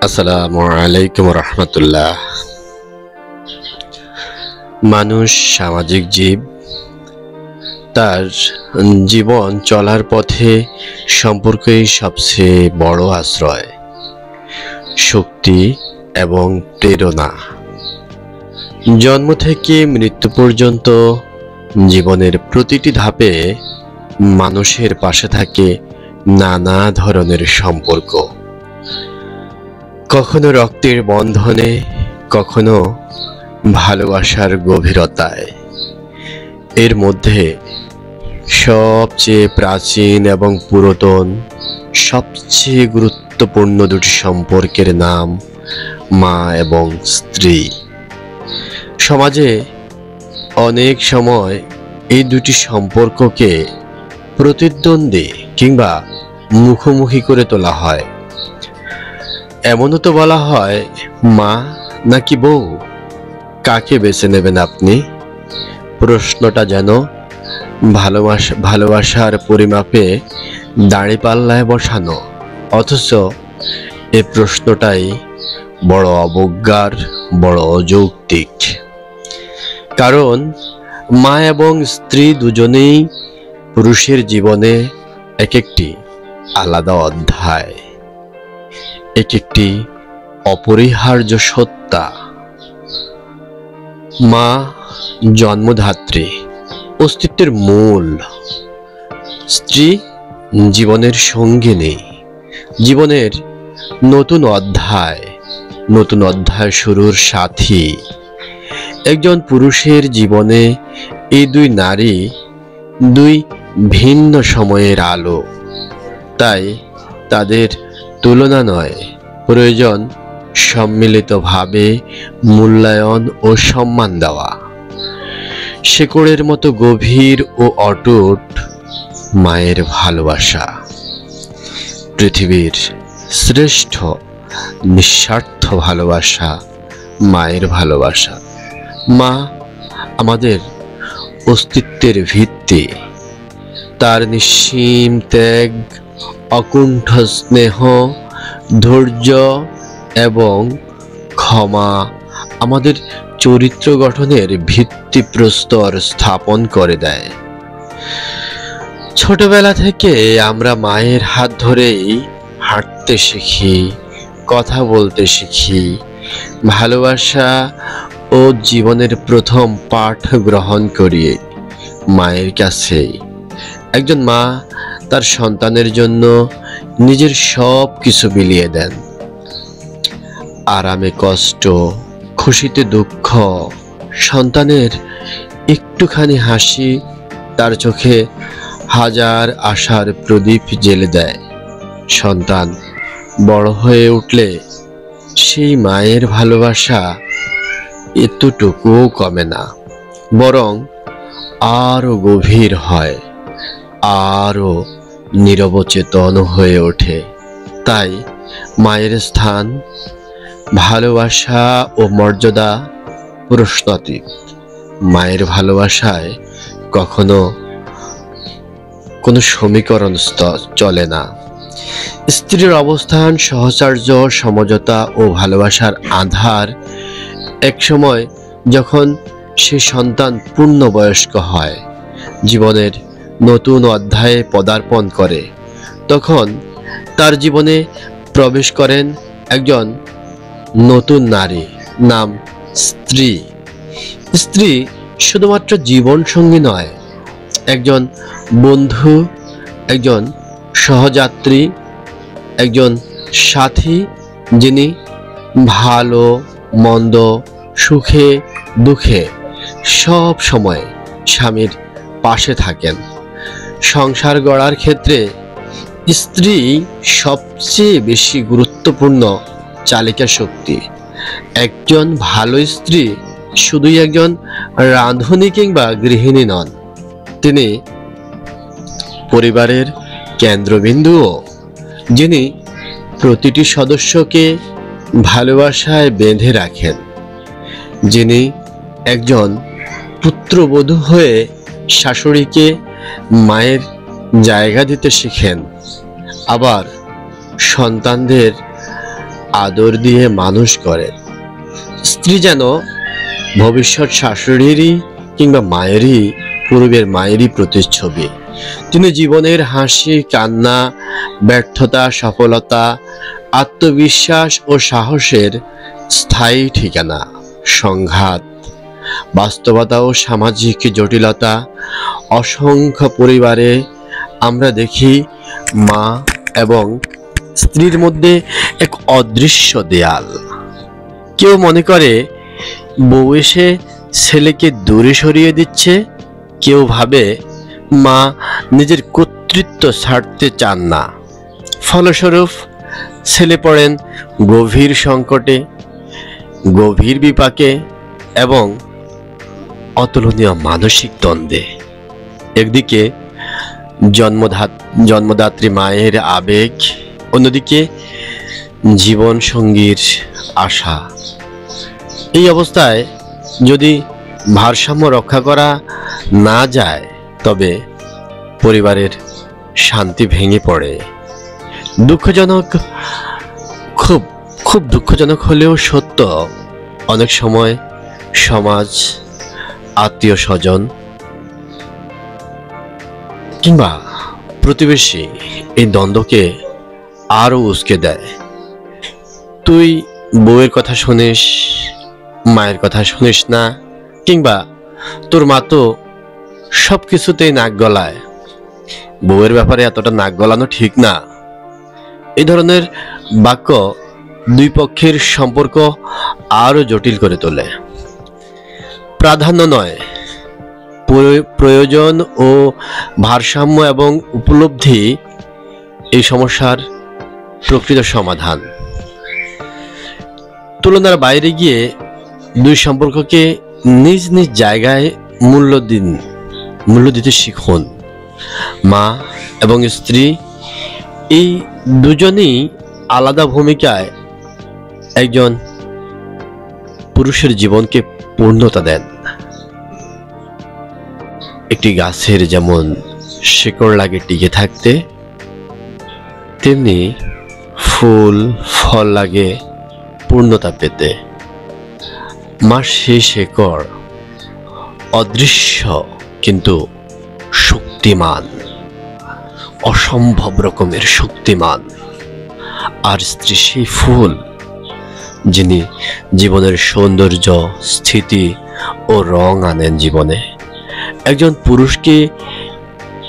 আসসালামু আলাইকুম রহমতুল্লাহ। মানুষ সামাজিক জীব। তার জীবন চলার পথে সম্পর্কই সবচেয়ে বড় আশ্রয়, শক্তি এবং প্রেরণা। জন্ম থেকে মৃত্যু পর্যন্ত জীবনের প্রতিটি ধাপে মানুষের পাশে থাকে নানা ধরনের সম্পর্ক, কখনো রক্তের বন্ধনে, কখনো ভালোবাসার গভীরতায়। এর মধ্যে সবচেয়ে প্রাচীন এবং পুরাতন, সবচেয়ে গুরুত্বপূর্ণ দুটি সম্পর্কের নাম মা এবং স্ত্রী। সমাজে অনেক সময় এই দুটি সম্পর্ককে প্রতিদ্বন্দ্বী কিংবা মুখোমুখি করে তোলা হয়। এমনও তো বলা হয়, মা নাকি বউ, কাকে বেছে নেবেন আপনি? প্রশ্নটা যেন ভালোবাসার পরিমাপে দাঁড়িপাল্লায় বসানো, অথচ এ প্রশ্নটাই বড় অবজ্ঞার, বড় অযৌক্তিক। কারণ মা এবং স্ত্রী দুজনেই পুরুষের জীবনে এক একটি আলাদা অধ্যায়, এক একটি অপরিহার্য সত্তা। মা জন্মধাত্রী, অস্তিত্বের মূল। স্ত্রী জীবনের সঙ্গিনী, জীবনের নতুন অধ্যায় শুরুর সাথী। একজন পুরুষের জীবনে এই দুই নারী দুই ভিন্ন সময়ের আলো। তাই তাদের তুলনা নয়, প্রয়োজন সম্মিলিতভাবে মূল্যায়ন ও সম্মান দেওয়া। শেকড়ের মতো গভীর ও অটুট মায়ের ভালোবাসা পৃথিবীর শ্রেষ্ঠ নিঃস্বার্থ ভালোবাসা, মায়ের ভালোবাসা। মা আমাদের অস্তিত্বের ভিত্তি। তার নিঃসীম ত্যাগ, অকুণ্ঠ স্নেহ, ধৈর্য এবং ক্ষমা আমাদের চরিত্র গঠনের ভিত্তিপ্রস্তর স্থাপন করে দেয়। ছোটবেলা থেকে আমরা মায়ের হাত ধরেই হাঁটতে শিখি, কথা বলতে শিখি, ভালোবাসা ও জীবনের প্রথম পাঠ গ্রহণ করি মায়ের কাছে। একজন মা তার সন্তানের জন্য নিজের সব কিছু বিলিয়ে দেন। আরামে কষ্ট, খুশিতে দুঃখ। সন্তানের একটুখানি হাসি তার চোখে হাজার আশার প্রদীপ জ্বেলে দেয়। সন্তান বড় হয়ে উঠলে সেই মায়ের ভালোবাসা এতটুকুও কমে না, বরং আরো গভীর হয়, আরো নিরবচেতন হয়ে ওঠে। তাই মায়ের স্থান, ভালোবাসা ও মর্যাদা প্রশ্নাতীত। মায়ের ভালোবাসায় কখনো কোনো সমীকরণ চলে না। স্ত্রীর অবস্থান সহচর্য, সমঝোতা ও ভালোবাসার আধার। এক সময় যখন সে সন্তান পূর্ণবয়স্ক হয়, জীবনের নতুন অধ্যায়ে পদার্পণ করে, তখন তার জীবনে প্রবেশ করেন একজন নতুন নারী, নাম স্ত্রী। স্ত্রী শুধুমাত্র জীবন সঙ্গী নয়, একজন বন্ধু, একজন সহযাত্রী, একজন সাথী, যিনি ভালো মন্দ, সুখে দুঃখে সব সময় স্বামীর পাশে থাকেন। সংসার গড়ার ক্ষেত্রে স্ত্রী সবচেয়ে বেশি গুরুত্বপূর্ণ চালিকা শক্তি। একজন ভালো স্ত্রী শুধুই একজন রাঁধুনি কিংবা গৃহিণী নন, তিনি পরিবারের কেন্দ্রবিন্দুও, যিনি প্রতিটি সদস্যকে ভালোবাসায় বেঁধে রাখেন, যিনি একজন পুত্রবধূ হয়ে শাশুড়িকে মায়ের জায়গা দিতে শিখেন, আবার সন্তানদের আদর দিয়ে মানুষ করেন। স্ত্রী যেন ভবিষ্যৎ শাশুড়িরই কিংবা মায়েরই, পূর্বের মায়েরই প্রতিচ্ছবি। তিনি জীবনের হাসি, কান্না, ব্যর্থতা, সফলতা, আত্মবিশ্বাস ও সাহসের স্থায়ী ঠিকানা। সংঘাত, বাস্তবতা ও সামাজিক জটিলতা, অসংখ্য পরিবারে আমরা দেখি মা এবং স্ত্রীর মধ্যে এক অদৃশ্য দেয়াল। কেউ মনে করে বউ এসে ছেলেকে দূরে সরিয়ে দিচ্ছে, কেউ ভাবে মা নিজের কর্তৃত্ব ছাড়তে চান না। ফলস্বরূপ ছেলে পড়েন গভীর সংকটে, গভীর বিপাকে এবং অতুলনীয় মানসিক দ্বন্দ্বে। একদিকে জন্মদাত্রী মায়ের আবেগ, অন্যদিকে জীবন সঙ্গীর আশা। এই অবস্থায় যদি ভারসাম্য রক্ষা করা না যায় তবে পরিবারের শান্তি ভেঙে পড়ে। দুঃখজনক, খুব দুঃখজনক হলেও সত্য, অনেক সময় সমাজ, আত্মীয় স্বজন কিংবা প্রতিবেশী এই দ্বন্দ্বকে আরো উস্কে দেয়। তুই বউয়ের কথা শুনিস, মায়ের কথা শুনিস না, কিংবা তোর মা তো সবকিছুতেই নাক গলায়, বউয়ের ব্যাপারে এতটা নাক গলানো ঠিক না। এই ধরনের বাক্য দুই পক্ষের সম্পর্ক আরো জটিল করে তোলে। প্রাধান্য নয়, প্রয়োজন ও ভারসাম্য এবং উপলব্ধি এই সমস্যার প্রকৃত সমাধান। তুলনার বাইরে গিয়ে দুই সম্পর্ককে নিজ নিজ জায়গায় মূল্য দিতে শিখুন। মা এবং স্ত্রী এই দুজনেই আলাদা ভূমিকায় একজন পুরুষের জীবনকে পূর্ণতা দেন। একটি গাছের যেমন শিকড় লাগে টিকে থাকতে, তেমনি ফুল ফল লাগে পূর্ণতা পেতে। মা সেই শিকড়, অদৃশ্য কিন্তু শক্তিমান, অসম্ভব রকমের শক্তিমান। আর স্ত্রী সেই ফুল, যিনি জীবনের সৌন্দর্য, স্থিতি ও রং আনেন জীবনে। একজন পুরুষকে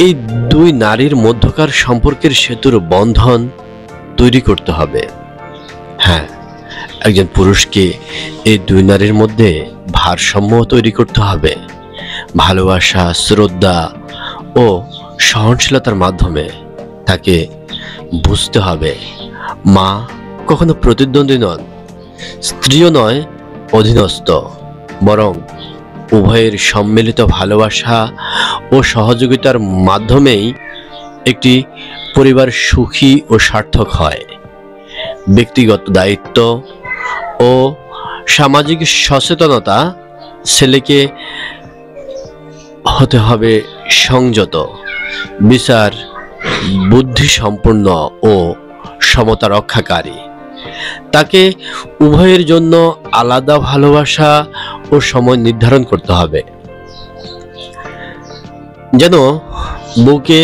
এই দুই নারীর মধ্যকার সম্পর্কের সেতুর বন্ধন তৈরি করতে হবে। হ্যাঁ, একজন পুরুষকে এই দুই নারীর মধ্যে ভারসাম্য তৈরি করতে হবে। ভালোবাসা, শ্রদ্ধা ও সহনশীলতার মাধ্যমে তাকে বুঝতে হবে মা কখনো প্রতিদ্বন্দ্বী নন, স্ত্রীও নয় অধীনস্থ, বরং উভয়ের সম্মিলিত ভালোবাসা ও সহযোগিতার মাধ্যমেই একটি পরিবার সুখী ও সার্থক হয়। ব্যক্তিগত দায়িত্ব ও সামাজিক সচেতনতা, ছেলেকে হতে হবে সংযত, বিচার বুদ্ধিসম্পন্ন ও সমতা রক্ষাকারী। তাকে উভয়ের জন্য আলাদা ভালোবাসা ও সময় নির্ধারণ করতে হবে, যেন বউকে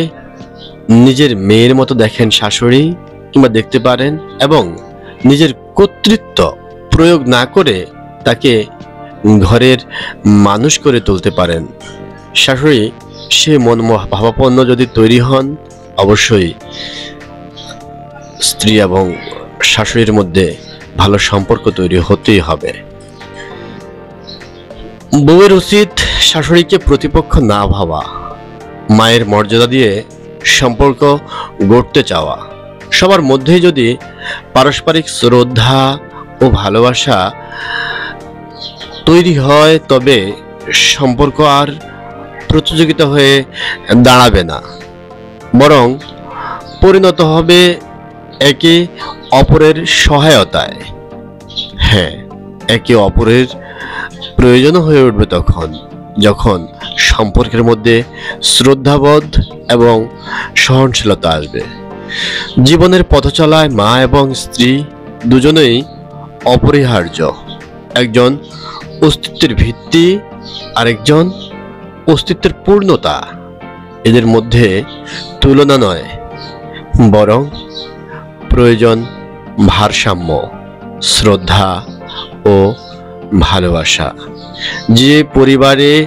নিজের মেয়ের মতো দেখেন শাশুড়ি, কিংবা দেখতে পারেন, এবং নিজের কর্তৃত্ব প্রয়োগ না করে তাকে ঘরের মানুষ করে তুলতে পারেন। শাশুড়ি সে মন ভাবাপন্ন যদি তৈরি হন, অবশ্যই স্ত্রী এবং শাশুড়ির মধ্যে ভালো সম্পর্ক তৈরি হতেই হবে। বউয়ের উচিত শাশুড়িকে প্রতিপক্ষ না ভাবা, মায়ের মর্যাদা দিয়ে সম্পর্ক গড়তে চাওয়া। সবার মধ্যেই যদি পারস্পরিক শ্রদ্ধা ও ভালোবাসা তৈরি হয় তবে সম্পর্ক আর প্রতিযোগিতা হয়ে দাঁড়াবে না, বরং পরিণত হবে একে অপরের সহায়তায়। হ্যাঁ, একে অপরের প্রয়োজন হয়ে উঠবে যখন সম্পর্কের মধ্যে শ্রদ্ধাবোধ এবং সহনশীলতা আসবে। জীবনের পথচলায় মা এবং স্ত্রী দুজনেই অপরিহার্য। একজন অস্তিত্বের ভিত্তি, আরেকজন অস্তিত্বের পূর্ণতা। এদের মধ্যে তুলনা নয়, বরং প্রয়োজন ভারসাম্য, শ্রদ্ধা ও ভালোবাসা। যে পরিবারে